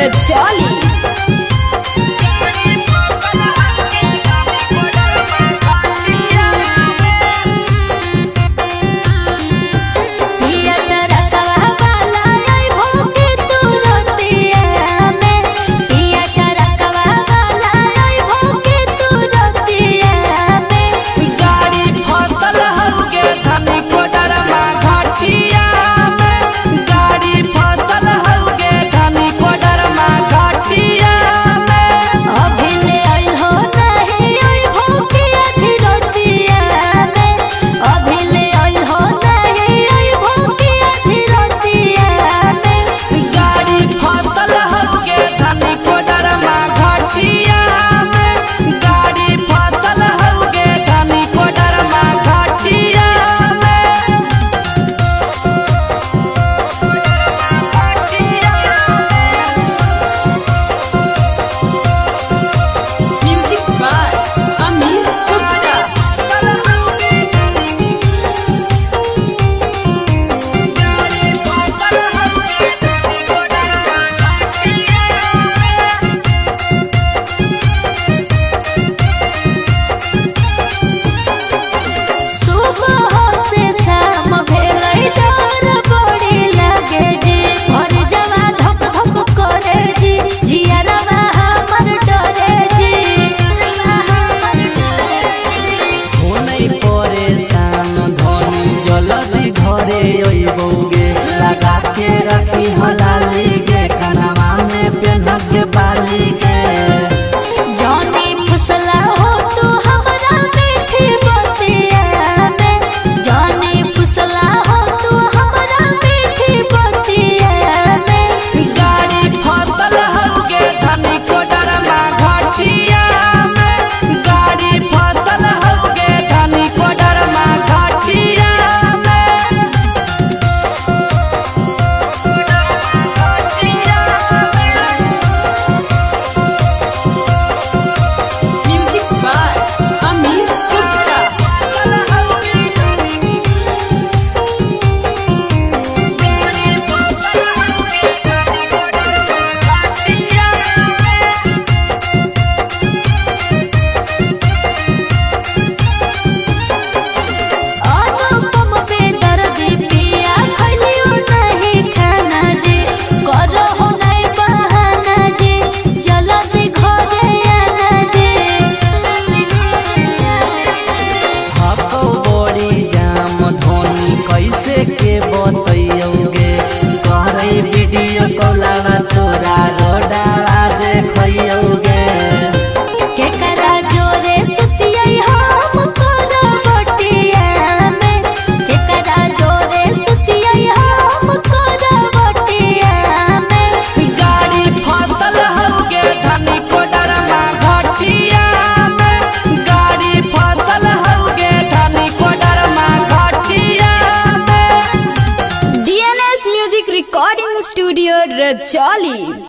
रजौली। लगा के रखी हलाली के कनवा में पेन्ह के बाली के जानी फुसला हो तू हमरा मीठी बतिया में। जानी फुसला हो तू हमरा मीठी बतिया में। गाड़ी फसल हउगे धनी कोडरमा घाटिया में। गाड़ी फसल हउगे धनी कोडरमा घाटिया के बतैयोगे करे वीडियो कॉलवा तोरा रोडवा देखैयोगे केकरा जोरे सुतियै हम करवटिया में। केकरा जोरे सुतियै हम करवटिया में। गाड़ी फसल हउगे धनी कोडरमा घाटिया में। गाड़ी फसल हउगे धनी कोडरमा घाटिया DNS music recording studio Rajauli.